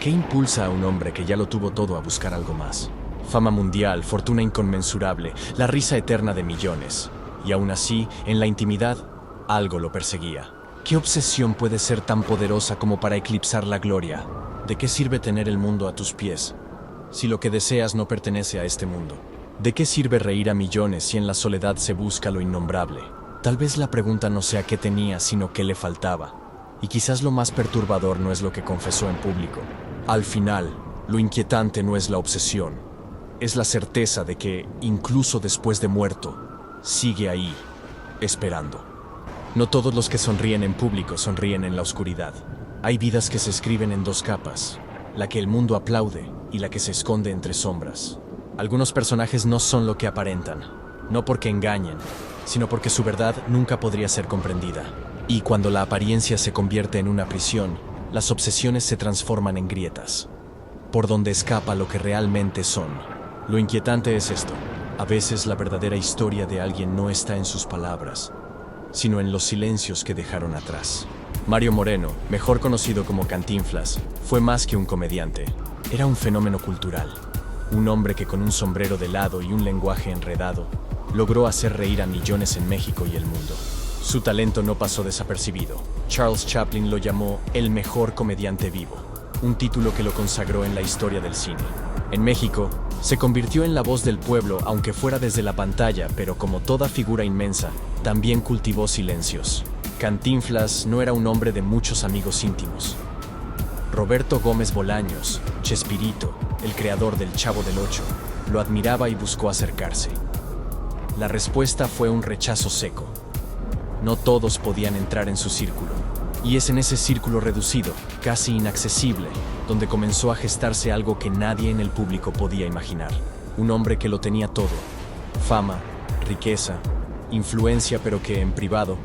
¿Qué impulsa a un hombre que ya lo tuvo todo a buscar algo más? Fama mundial, fortuna inconmensurable, la risa eterna de millones. Y aún así, en la intimidad, algo lo perseguía. ¿Qué obsesión puede ser tan poderosa como para eclipsar la gloria? ¿De qué sirve tener el mundo a tus pies si lo que deseas no pertenece a este mundo? ¿De qué sirve reír a millones si en la soledad se busca lo innombrable? Tal vez la pregunta no sea qué tenía, sino qué le faltaba. Y quizás lo más perturbador no es lo que confesó en público. Al final, lo inquietante no es la obsesión, es la certeza de que, incluso después de muerto, sigue ahí, esperando. No todos los que sonríen en público sonríen en la oscuridad. Hay vidas que se escriben en dos capas, la que el mundo aplaude y la que se esconde entre sombras. Algunos personajes no son lo que aparentan, no porque engañen, sino porque su verdad nunca podría ser comprendida. Y cuando la apariencia se convierte en una prisión, las obsesiones se transforman en grietas, por donde escapa lo que realmente son. Lo inquietante es esto: a veces la verdadera historia de alguien no está en sus palabras, sino en los silencios que dejaron atrás. Mario Moreno, mejor conocido como Cantinflas, fue más que un comediante. Era un fenómeno cultural. Un hombre que con un sombrero de lado y un lenguaje enredado, logró hacer reír a millones en México y el mundo. Su talento no pasó desapercibido. Charles Chaplin lo llamó el mejor comediante vivo, un título que lo consagró en la historia del cine. En México, se convirtió en la voz del pueblo, aunque fuera desde la pantalla, pero como toda figura inmensa, también cultivó silencios. Cantinflas no era un hombre de muchos amigos íntimos. Roberto Gómez Bolaños, Chespirito, el creador del Chavo del Ocho, lo admiraba y buscó acercarse. La respuesta fue un rechazo seco. No todos podían entrar en su círculo, y es en ese círculo reducido, casi inaccesible, donde comenzó a gestarse algo que nadie en el público podía imaginar. Un hombre que lo tenía todo: fama, riqueza, influencia, pero que en privado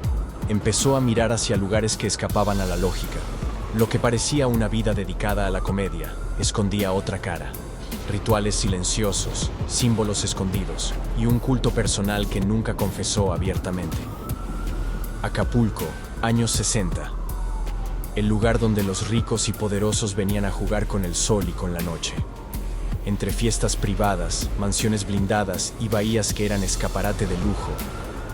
empezó a mirar hacia lugares que escapaban a la lógica. Lo que parecía una vida dedicada a la comedia escondía otra cara: rituales silenciosos, símbolos escondidos y un culto personal que nunca confesó abiertamente. Acapulco, años 60. El lugar donde los ricos y poderosos venían a jugar con el sol y con la noche. Entre fiestas privadas, mansiones blindadas y bahías que eran escaparate de lujo,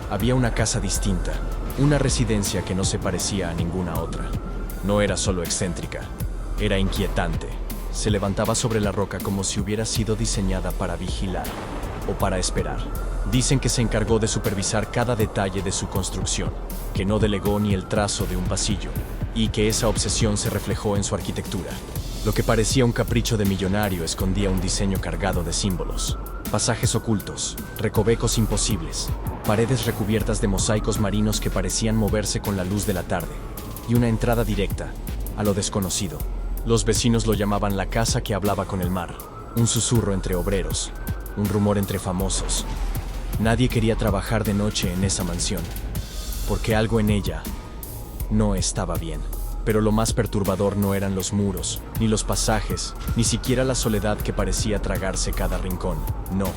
había una casa distinta, una residencia que no se parecía a ninguna otra. No era solo excéntrica, era inquietante. Se levantaba sobre la roca como si hubiera sido diseñada para vigilar o para esperar. Dicen que se encargó de supervisar cada detalle de su construcción, que no delegó ni el trazo de un pasillo, y que esa obsesión se reflejó en su arquitectura. Lo que parecía un capricho de millonario escondía un diseño cargado de símbolos, pasajes ocultos, recovecos imposibles, paredes recubiertas de mosaicos marinos que parecían moverse con la luz de la tarde, y una entrada directa a lo desconocido. Los vecinos lo llamaban la casa que hablaba con el mar, un susurro entre obreros, un rumor entre famosos. Nadie quería trabajar de noche en esa mansión, porque algo en ella no estaba bien. Pero lo más perturbador no eran los muros, ni los pasajes, ni siquiera la soledad que parecía tragarse cada rincón. No,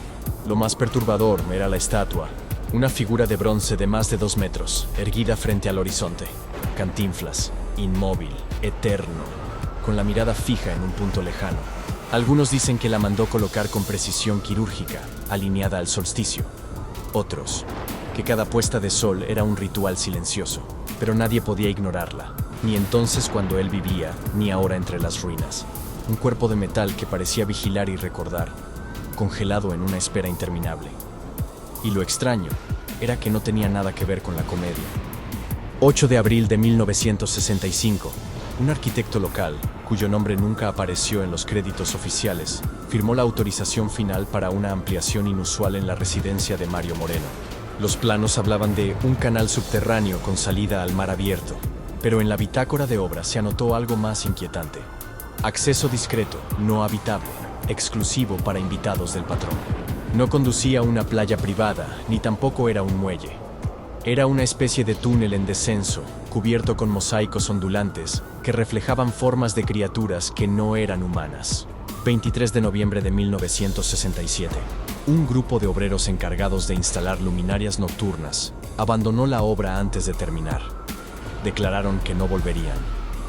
lo más perturbador era la estatua, una figura de bronce de más de 2 metros, erguida frente al horizonte. Cantinflas, inmóvil, eterno, con la mirada fija en un punto lejano. Algunos dicen que la mandó colocar con precisión quirúrgica, alineada al solsticio. Otros, que cada puesta de sol era un ritual silencioso, pero nadie podía ignorarla, ni entonces cuando él vivía, ni ahora entre las ruinas. Un cuerpo de metal que parecía vigilar y recordar, congelado en una espera interminable. Y lo extraño era que no tenía nada que ver con la comedia. 8 de abril de 1965, un arquitecto local, cuyo nombre nunca apareció en los créditos oficiales, firmó la autorización final para una ampliación inusual en la residencia de Mario Moreno. Los planos hablaban de un canal subterráneo con salida al mar abierto, pero en la bitácora de obra se anotó algo más inquietante: acceso discreto, no habitable, exclusivo para invitados del patrón. No conducía a una playa privada, ni tampoco era un muelle. Era una especie de túnel en descenso, cubierto con mosaicos ondulantes que reflejaban formas de criaturas que no eran humanas. 23 de noviembre de 1967. Un grupo de obreros encargados de instalar luminarias nocturnas abandonó la obra antes de terminar. Declararon que no volverían.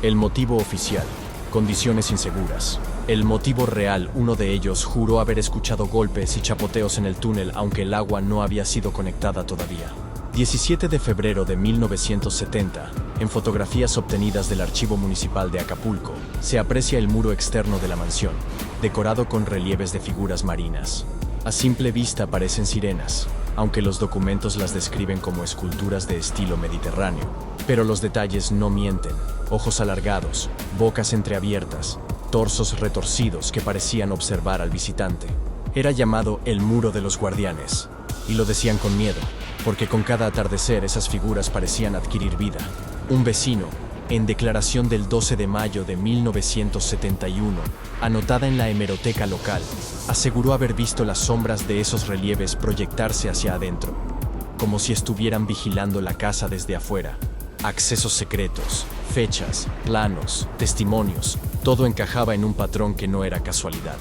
El motivo oficial: condiciones inseguras. El motivo real, uno de ellos juró haber escuchado golpes y chapoteos en el túnel, aunque el agua no había sido conectada todavía. 17 de febrero de 1970, en fotografías obtenidas del Archivo Municipal de Acapulco, se aprecia el muro externo de la mansión, decorado con relieves de figuras marinas. A simple vista parecen sirenas, aunque los documentos las describen como esculturas de estilo mediterráneo. Pero los detalles no mienten: ojos alargados, bocas entreabiertas, torsos retorcidos que parecían observar al visitante. Era llamado el Muro de los Guardianes, y lo decían con miedo, porque con cada atardecer esas figuras parecían adquirir vida. Un vecino, en declaración del 12 de mayo de 1971, anotada en la hemeroteca local, aseguró haber visto las sombras de esos relieves proyectarse hacia adentro, como si estuvieran vigilando la casa desde afuera. Accesos secretos, fechas, planos, testimonios, todo encajaba en un patrón que no era casualidad.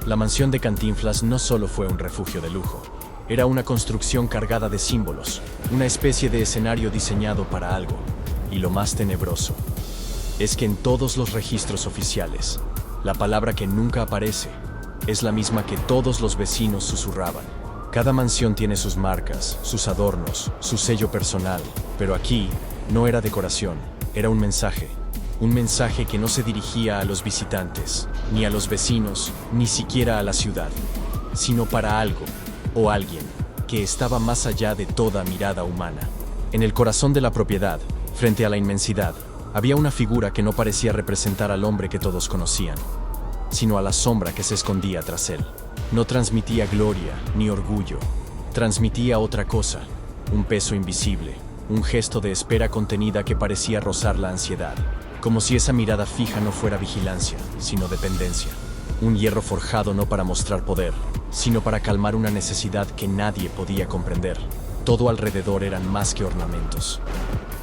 La mansión de Cantinflas no solo fue un refugio de lujo, era una construcción cargada de símbolos, una especie de escenario diseñado para algo. Y lo más tenebroso es que en todos los registros oficiales, la palabra que nunca aparece es la misma que todos los vecinos susurraban. Cada mansión tiene sus marcas, sus adornos, su sello personal, pero aquí no era decoración, era un mensaje que no se dirigía a los visitantes, ni a los vecinos, ni siquiera a la ciudad, sino para algo o alguien que estaba más allá de toda mirada humana. En el corazón de la propiedad, frente a la inmensidad, había una figura que no parecía representar al hombre que todos conocían, sino a la sombra que se escondía tras él. No transmitía gloria ni orgullo, transmitía otra cosa, un peso invisible, un gesto de espera contenida que parecía rozar la ansiedad, como si esa mirada fija no fuera vigilancia, sino dependencia. Un hierro forjado no para mostrar poder, sino para calmar una necesidad que nadie podía comprender. Todo alrededor eran más que ornamentos.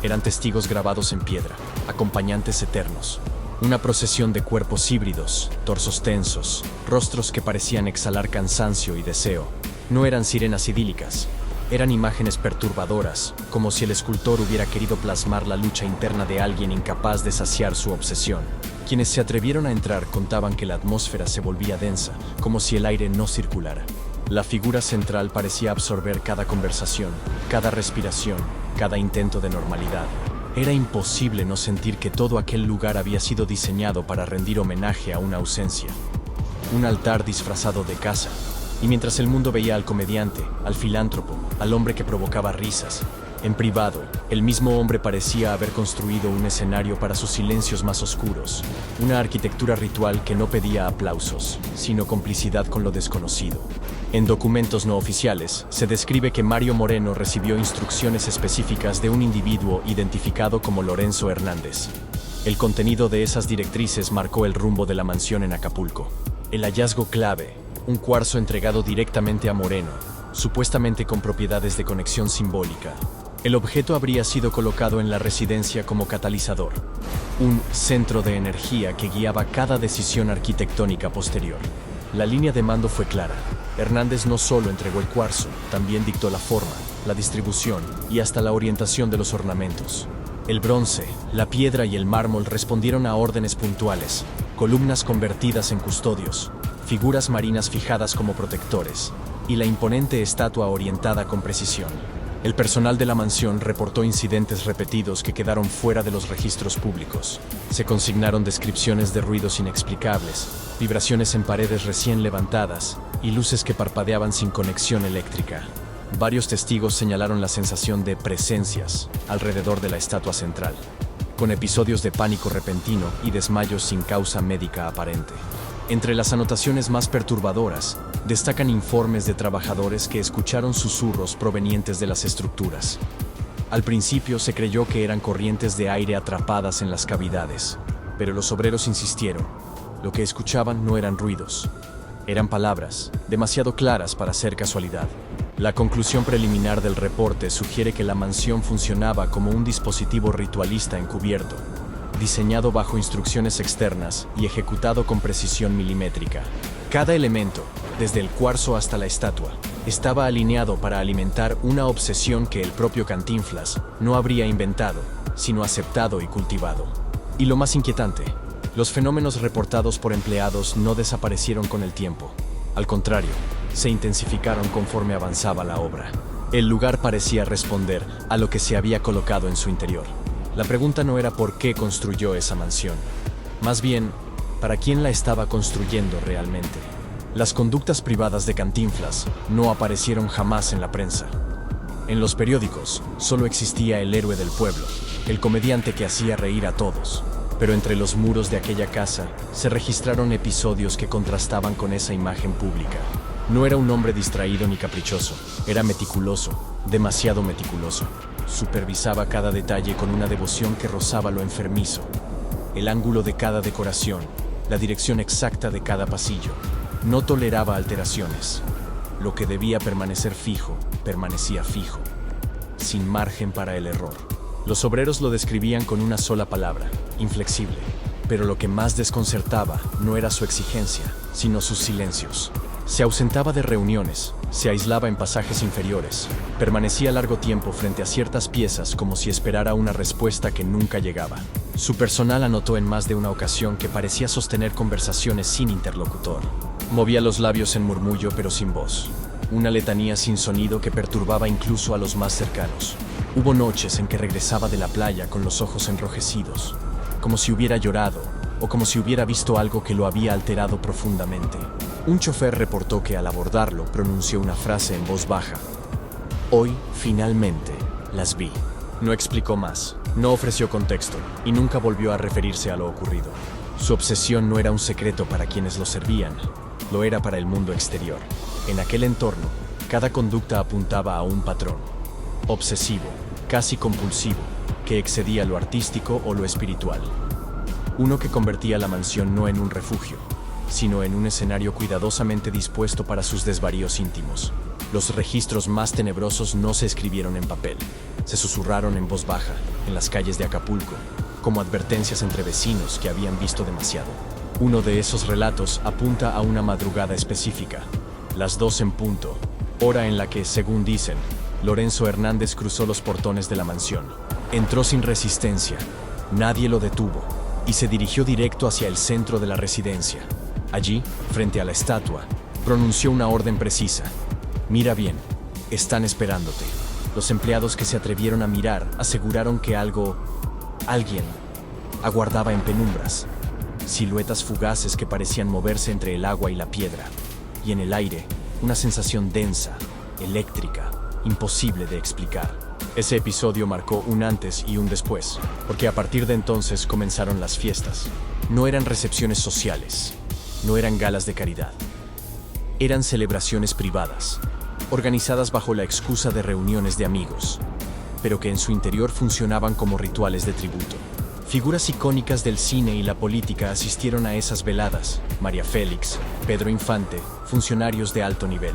Eran testigos grabados en piedra, acompañantes eternos. Una procesión de cuerpos híbridos, torsos tensos, rostros que parecían exhalar cansancio y deseo. No eran sirenas idílicas, eran imágenes perturbadoras, como si el escultor hubiera querido plasmar la lucha interna de alguien incapaz de saciar su obsesión. Quienes se atrevieron a entrar contaban que la atmósfera se volvía densa, como si el aire no circulara. La figura central parecía absorber cada conversación, cada respiración, cada intento de normalidad. Era imposible no sentir que todo aquel lugar había sido diseñado para rendir homenaje a una ausencia. Un altar disfrazado de casa. Y mientras el mundo veía al comediante, al filántropo, al hombre que provocaba risas, en privado, el mismo hombre parecía haber construido un escenario para sus silencios más oscuros, una arquitectura ritual que no pedía aplausos, sino complicidad con lo desconocido. En documentos no oficiales, se describe que Mario Moreno recibió instrucciones específicas de un individuo identificado como Lorenzo Hernández. El contenido de esas directrices marcó el rumbo de la mansión en Acapulco. El hallazgo clave, un cuarzo entregado directamente a Moreno, supuestamente con propiedades de conexión simbólica. El objeto habría sido colocado en la residencia como catalizador, un centro de energía que guiaba cada decisión arquitectónica posterior. La línea de mando fue clara. Hernández no solo entregó el cuarzo, también dictó la forma, la distribución y hasta la orientación de los ornamentos. El bronce, la piedra y el mármol respondieron a órdenes puntuales, columnas convertidas en custodios, figuras marinas fijadas como protectores, y la imponente estatua orientada con precisión. El personal de la mansión reportó incidentes repetidos que quedaron fuera de los registros públicos. Se consignaron descripciones de ruidos inexplicables, vibraciones en paredes recién levantadas y luces que parpadeaban sin conexión eléctrica. Varios testigos señalaron la sensación de presencias alrededor de la estatua central, con episodios de pánico repentino y desmayos sin causa médica aparente. Entre las anotaciones más perturbadoras, destacan informes de trabajadores que escucharon susurros provenientes de las estructuras. Al principio se creyó que eran corrientes de aire atrapadas en las cavidades, pero los obreros insistieron. Lo que escuchaban no eran ruidos, eran palabras, demasiado claras para ser casualidad. La conclusión preliminar del reporte sugiere que la mansión funcionaba como un dispositivo ritualista encubierto, diseñado bajo instrucciones externas y ejecutado con precisión milimétrica. Cada elemento, desde el cuarzo hasta la estatua, estaba alineado para alimentar una obsesión que el propio Cantinflas no habría inventado, sino aceptado y cultivado. Y lo más inquietante, Los fenómenos reportados por empleados no desaparecieron con el tiempo. Al contrario, se intensificaron conforme avanzaba la obra. El lugar parecía responder a lo que se había colocado en su interior. La pregunta no era por qué construyó esa mansión. Más bien, ¿para quién la estaba construyendo realmente? Las conductas privadas de Cantinflas no aparecieron jamás en la prensa. En los periódicos solo existía el héroe del pueblo, el comediante que hacía reír a todos. Pero entre los muros de aquella casa se registraron episodios que contrastaban con esa imagen pública. No era un hombre distraído ni caprichoso, era meticuloso, demasiado meticuloso. Supervisaba cada detalle con una devoción que rozaba lo enfermizo. El ángulo de cada decoración, la dirección exacta de cada pasillo. No toleraba alteraciones. Lo que debía permanecer fijo, permanecía fijo, sin margen para el error. Los obreros lo describían con una sola palabra: inflexible. Pero lo que más desconcertaba no era su exigencia, sino sus silencios. Se ausentaba de reuniones, se aislaba en pasajes inferiores, permanecía largo tiempo frente a ciertas piezas como si esperara una respuesta que nunca llegaba. Su personal anotó en más de una ocasión que parecía sostener conversaciones sin interlocutor. Movía los labios en murmullo pero sin voz. Una letanía sin sonido que perturbaba incluso a los más cercanos. Hubo noches en que regresaba de la playa con los ojos enrojecidos, como si hubiera llorado o como si hubiera visto algo que lo había alterado profundamente. Un chofer reportó que al abordarlo pronunció una frase en voz baja: «Hoy, finalmente, las vi». No explicó más, no ofreció contexto y nunca volvió a referirse a lo ocurrido. Su obsesión no era un secreto para quienes lo servían, lo era para el mundo exterior. En aquel entorno, cada conducta apuntaba a un patrón. Obsesivo, casi compulsivo, que excedía lo artístico o lo espiritual. Uno que convertía la mansión no en un refugio, sino en un escenario cuidadosamente dispuesto para sus desvaríos íntimos. Los registros más tenebrosos no se escribieron en papel, se susurraron en voz baja, en las calles de Acapulco, como advertencias entre vecinos que habían visto demasiado. Uno de esos relatos apunta a una madrugada específica, las 2 en punto, hora en la que, según dicen, Lorenzo Hernández cruzó los portones de la mansión. Entró sin resistencia, nadie lo detuvo, y se dirigió directo hacia el centro de la residencia. Allí, frente a la estatua, pronunció una orden precisa: «Mira bien, están esperándote». Los empleados que se atrevieron a mirar aseguraron que alguien, aguardaba en penumbras. Siluetas fugaces que parecían moverse entre el agua y la piedra. Y en el aire, una sensación densa, eléctrica, imposible de explicar. Ese episodio marcó un antes y un después, porque a partir de entonces comenzaron las fiestas. No eran recepciones sociales, no eran galas de caridad. Eran celebraciones privadas, organizadas bajo la excusa de reuniones de amigos, pero que en su interior funcionaban como rituales de tributo. Figuras icónicas del cine y la política asistieron a esas veladas: María Félix, Pedro Infante, funcionarios de alto nivel.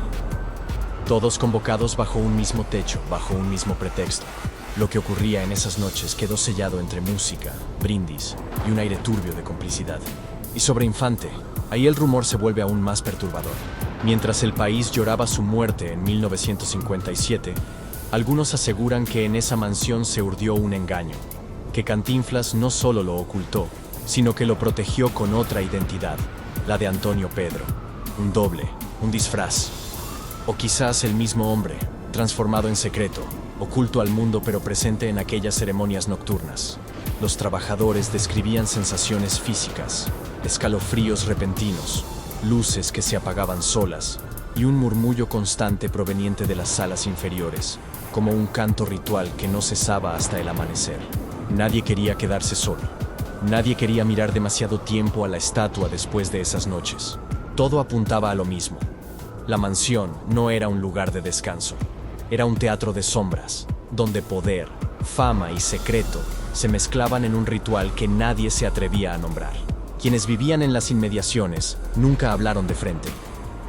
Todos convocados bajo un mismo techo, bajo un mismo pretexto. Lo que ocurría en esas noches quedó sellado entre música, brindis y un aire turbio de complicidad. Y sobre Infante, ahí el rumor se vuelve aún más perturbador. Mientras el país lloraba su muerte en 1957, algunos aseguran que en esa mansión se urdió un engaño, que Cantinflas no solo lo ocultó, sino que lo protegió con otra identidad, la de Antonio Pedro. Un doble, un disfraz. O quizás el mismo hombre, transformado en secreto, oculto al mundo pero presente en aquellas ceremonias nocturnas. Los trabajadores describían sensaciones físicas, escalofríos repentinos, luces que se apagaban solas y un murmullo constante proveniente de las salas inferiores, como un canto ritual que no cesaba hasta el amanecer. Nadie quería quedarse solo. Nadie quería mirar demasiado tiempo a la estatua después de esas noches. Todo apuntaba a lo mismo. La mansión no era un lugar de descanso. Era un teatro de sombras, donde poder, fama y secreto se mezclaban en un ritual que nadie se atrevía a nombrar. Quienes vivían en las inmediaciones nunca hablaron de frente.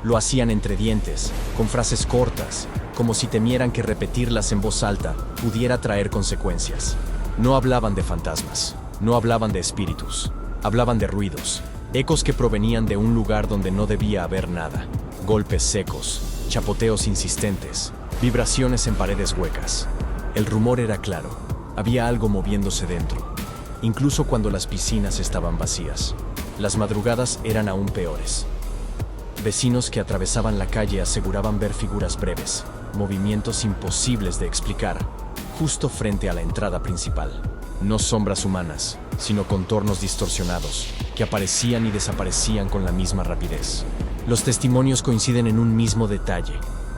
Lo hacían entre dientes, con frases cortas, como si temieran que repetirlas en voz alta pudiera traer consecuencias. No hablaban de fantasmas, no hablaban de espíritus, hablaban de ruidos, ecos que provenían de un lugar donde no debía haber nada. Golpes secos, chapoteos insistentes, vibraciones en paredes huecas. El rumor era claro, había algo moviéndose dentro. incluso cuando las piscinas estaban vacías. Las madrugadas eran aún peores. Vecinos que atravesaban la calle aseguraban ver figuras breves, movimientos imposibles de explicar, justo frente a la entrada principal. No sombras humanas, sino contornos distorsionados, que aparecían y desaparecían con la misma rapidez. Los testimonios coinciden en un mismo detalle.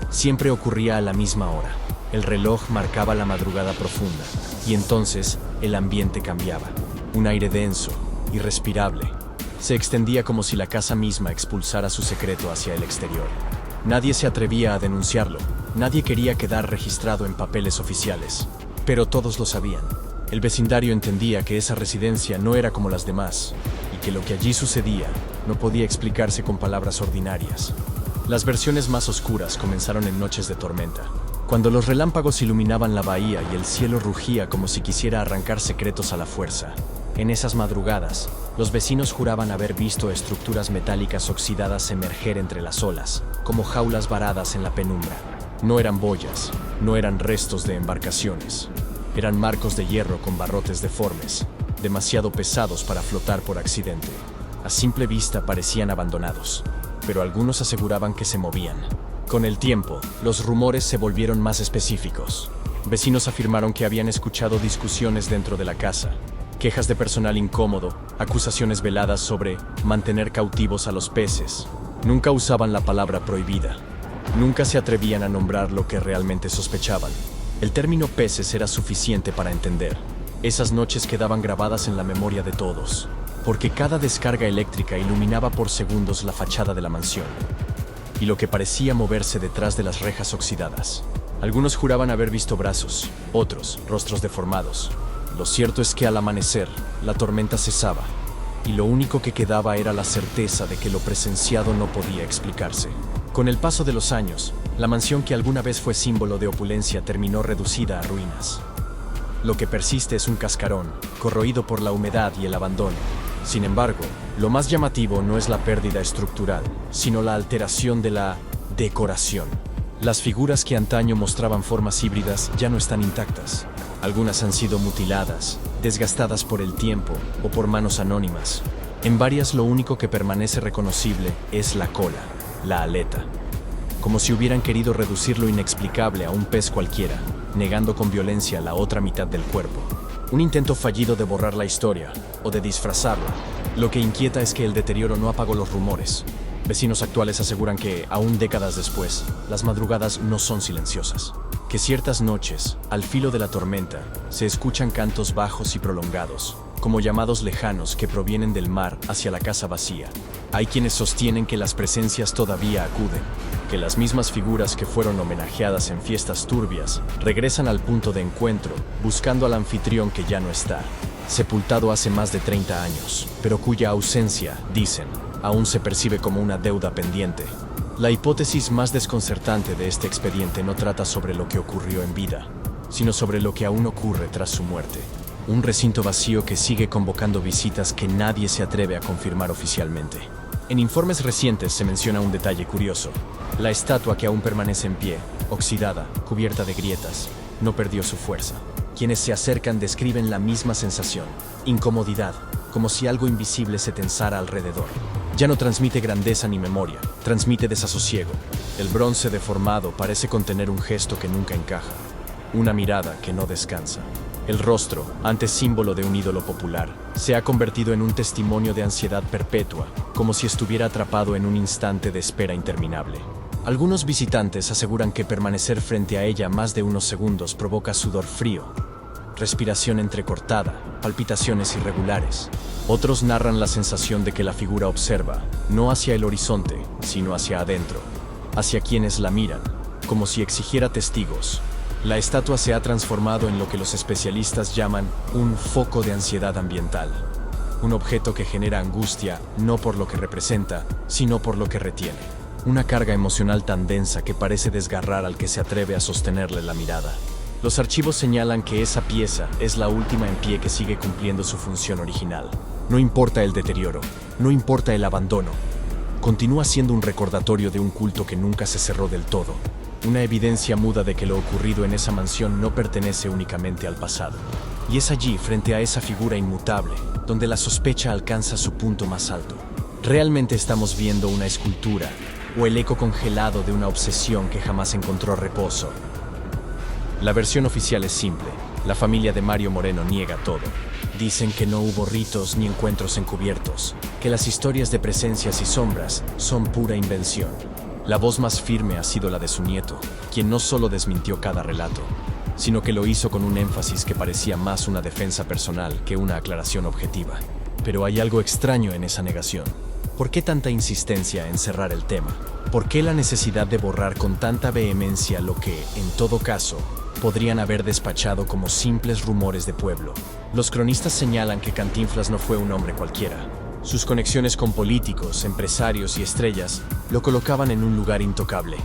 Siempre ocurría a la misma hora. El reloj marcaba la madrugada profunda, y entonces el ambiente cambiaba. Un aire denso, irrespirable. Se extendía como si la casa misma expulsara su secreto hacia el exterior. Nadie se atrevía a denunciarlo, nadie quería quedar registrado en papeles oficiales, pero todos lo sabían. El vecindario entendía que esa residencia no era como las demás, y que lo que allí sucedía no podía explicarse con palabras ordinarias. Las versiones más oscuras comenzaron en noches de tormenta, cuando los relámpagos iluminaban la bahía y el cielo rugía como si quisiera arrancar secretos a la fuerza. En esas madrugadas, los vecinos juraban haber visto estructuras metálicas oxidadas emerger entre las olas, como jaulas varadas en la penumbra. No eran boyas, no eran restos de embarcaciones. Eran marcos de hierro con barrotes deformes, demasiado pesados para flotar por accidente. A simple vista parecían abandonados, pero algunos aseguraban que se movían. Con el tiempo, los rumores se volvieron más específicos. Vecinos afirmaron que habían escuchado discusiones dentro de la casa, quejas de personal incómodo, acusaciones veladas sobre mantener cautivos a los peces. Nunca usaban la palabra prohibida. Nunca se atrevían a nombrar lo que realmente sospechaban. El término peces era suficiente para entender. Esas noches quedaban grabadas en la memoria de todos, porque cada descarga eléctrica iluminaba por segundos la fachada de la mansión, y lo que parecía moverse detrás de las rejas oxidadas. Algunos juraban haber visto brazos, otros rostros deformados. Lo cierto es que al amanecer, la tormenta cesaba, y lo único que quedaba era la certeza de que lo presenciado no podía explicarse. Con el paso de los años, la mansión que alguna vez fue símbolo de opulencia terminó reducida a ruinas. Lo que persiste es un cascarón, corroído por la humedad y el abandono. Sin embargo, lo más llamativo no es la pérdida estructural, sino la alteración de la decoración. Las figuras que antaño mostraban formas híbridas ya no están intactas. Algunas han sido mutiladas, desgastadas por el tiempo o por manos anónimas. En varias lo único que permanece reconocible es la cola, la aleta. Como si hubieran querido reducir lo inexplicable a un pez cualquiera, negando con violencia la otra mitad del cuerpo. Un intento fallido de borrar la historia, o de disfrazarla. Lo que inquieta es que el deterioro no apagó los rumores. Vecinos actuales aseguran que, aún décadas después, las madrugadas no son silenciosas. Que ciertas noches, al filo de la tormenta, se escuchan cantos bajos y prolongados, como llamados lejanos que provienen del mar hacia la casa vacía. Hay quienes sostienen que las presencias todavía acuden, que las mismas figuras que fueron homenajeadas en fiestas turbias regresan al punto de encuentro, buscando al anfitrión que ya no está, sepultado hace más de 30 años, pero cuya ausencia, dicen, aún se percibe como una deuda pendiente. La hipótesis más desconcertante de este expediente no trata sobre lo que ocurrió en vida, sino sobre lo que aún ocurre tras su muerte. Un recinto vacío que sigue convocando visitas que nadie se atreve a confirmar oficialmente. En informes recientes se menciona un detalle curioso. La estatua que aún permanece en pie, oxidada, cubierta de grietas, no perdió su fuerza. Quienes se acercan describen la misma sensación, incomodidad, como si algo invisible se tensara alrededor. Ya no transmite grandeza ni memoria, transmite desasosiego. El bronce deformado parece contener un gesto que nunca encaja, una mirada que no descansa. El rostro, antes símbolo de un ídolo popular, se ha convertido en un testimonio de ansiedad perpetua, como si estuviera atrapado en un instante de espera interminable. Algunos visitantes aseguran que permanecer frente a ella más de unos segundos provoca sudor frío, respiración entrecortada, palpitaciones irregulares. Otros narran la sensación de que la figura observa, no hacia el horizonte, sino hacia adentro, hacia quienes la miran, como si exigiera testigos. La estatua se ha transformado en lo que los especialistas llaman un foco de ansiedad ambiental. Un objeto que genera angustia no por lo que representa, sino por lo que retiene. Una carga emocional tan densa que parece desgarrar al que se atreve a sostenerle la mirada. Los archivos señalan que esa pieza es la última en pie que sigue cumpliendo su función original. No importa el deterioro, no importa el abandono. Continúa siendo un recordatorio de un culto que nunca se cerró del todo. una evidencia muda de que lo ocurrido en esa mansión no pertenece únicamente al pasado. Y es allí, frente a esa figura inmutable, donde la sospecha alcanza su punto más alto. ¿Realmente estamos viendo una escultura o el eco congelado de una obsesión que jamás encontró reposo? La versión oficial es simple. La familia de Mario Moreno niega todo. Dicen que no hubo ritos ni encuentros encubiertos, que las historias de presencias y sombras son pura invención. La voz más firme ha sido la de su nieto, quien no solo desmintió cada relato, sino que lo hizo con un énfasis que parecía más una defensa personal que una aclaración objetiva. Pero hay algo extraño en esa negación. ¿Por qué tanta insistencia en cerrar el tema? ¿Por qué la necesidad de borrar con tanta vehemencia lo que, en todo caso, podrían haber despachado como simples rumores de pueblo? Los cronistas señalan que Cantinflas no fue un hombre cualquiera. Sus conexiones con políticos, empresarios y estrellas lo colocaban en un lugar intocable,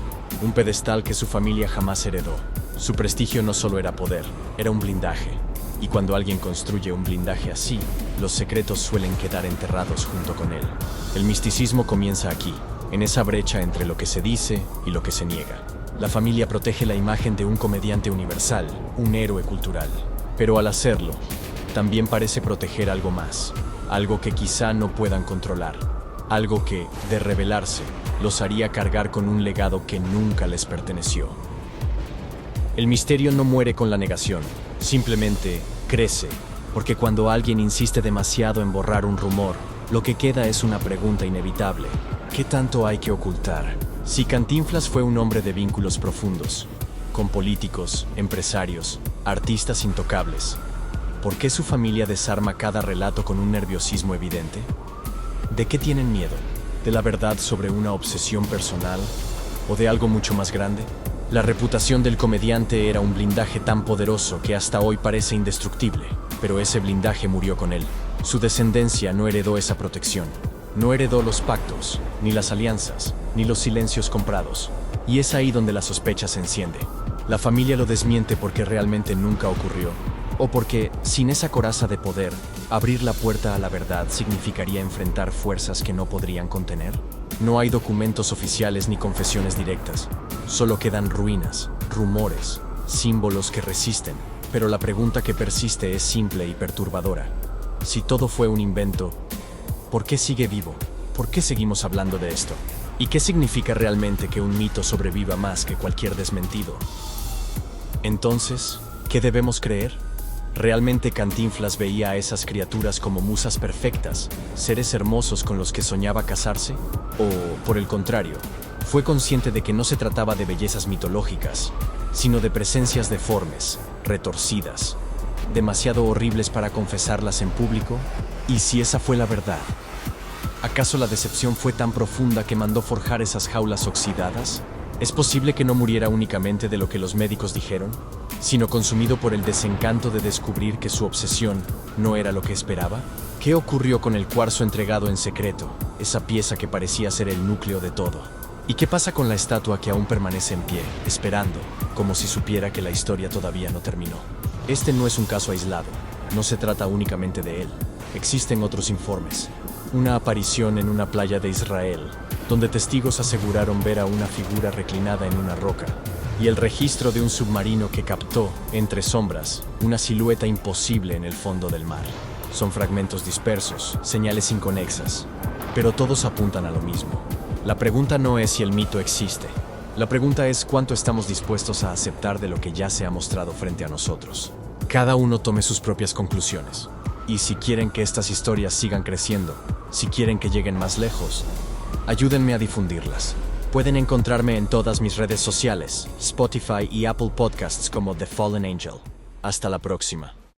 un pedestal que su familia jamás heredó. Su prestigio no solo era poder, era un blindaje. Y cuando alguien construye un blindaje así, los secretos suelen quedar enterrados junto con él. El misticismo comienza aquí, en esa brecha entre lo que se dice y lo que se niega. La familia protege la imagen de un comediante universal, un héroe cultural. Pero al hacerlo, también parece proteger algo más, algo que quizá no puedan controlar, algo que, de revelarse, los haría cargar con un legado que nunca les perteneció. El misterio no muere con la negación, simplemente crece, porque cuando alguien insiste demasiado en borrar un rumor, lo que queda es una pregunta inevitable. ¿Qué tanto hay que ocultar? Si Cantinflas fue un hombre de vínculos profundos, con políticos, empresarios, artistas intocables, ¿por qué su familia desarma cada relato con un nerviosismo evidente? ¿De qué tienen miedo? ¿De la verdad sobre una obsesión personal? ¿O de algo mucho más grande? La reputación del comediante era un blindaje tan poderoso que hasta hoy parece indestructible, pero ese blindaje murió con él. Su descendencia no heredó esa protección. No heredó los pactos, ni las alianzas, ni los silencios comprados. Y es ahí donde la sospecha se enciende. La familia lo desmiente porque realmente nunca ocurrió. O porque, sin esa coraza de poder, abrir la puerta a la verdad significaría enfrentar fuerzas que no podrían contener. No hay documentos oficiales ni confesiones directas. Solo quedan ruinas, rumores, símbolos que resisten. Pero la pregunta que persiste es simple y perturbadora. Si todo fue un invento, ¿por qué sigue vivo? ¿Por qué seguimos hablando de esto? ¿Y qué significa realmente que un mito sobreviva más que cualquier desmentido? Entonces, ¿qué debemos creer? ¿Realmente Cantinflas veía a esas criaturas como musas perfectas, seres hermosos con los que soñaba casarse? ¿O, por el contrario, fue consciente de que no se trataba de bellezas mitológicas, sino de presencias deformes, retorcidas, demasiado horribles para confesarlas en público? ¿Y si esa fue la verdad? ¿Acaso la decepción fue tan profunda que mandó forjar esas jaulas oxidadas? ¿Es posible que no muriera únicamente de lo que los médicos dijeron, sino consumido por el desencanto de descubrir que su obsesión no era lo que esperaba? ¿Qué ocurrió con el cuarzo entregado en secreto, esa pieza que parecía ser el núcleo de todo? ¿Y qué pasa con la estatua que aún permanece en pie, esperando, como si supiera que la historia todavía no terminó? Este no es un caso aislado, no se trata únicamente de él. Existen otros informes. Una aparición en una playa de Israel, donde testigos aseguraron ver a una figura reclinada en una roca, y el registro de un submarino que captó, entre sombras, una silueta imposible en el fondo del mar. Son fragmentos dispersos, señales inconexas, pero todos apuntan a lo mismo. La pregunta no es si el mito existe. La pregunta es cuánto estamos dispuestos a aceptar de lo que ya se ha mostrado frente a nosotros. Cada uno tome sus propias conclusiones. Y si quieren que estas historias sigan creciendo, si quieren que lleguen más lejos, ayúdenme a difundirlas. Pueden encontrarme en todas mis redes sociales, Spotify y Apple Podcasts como The Fallen Angel. Hasta la próxima.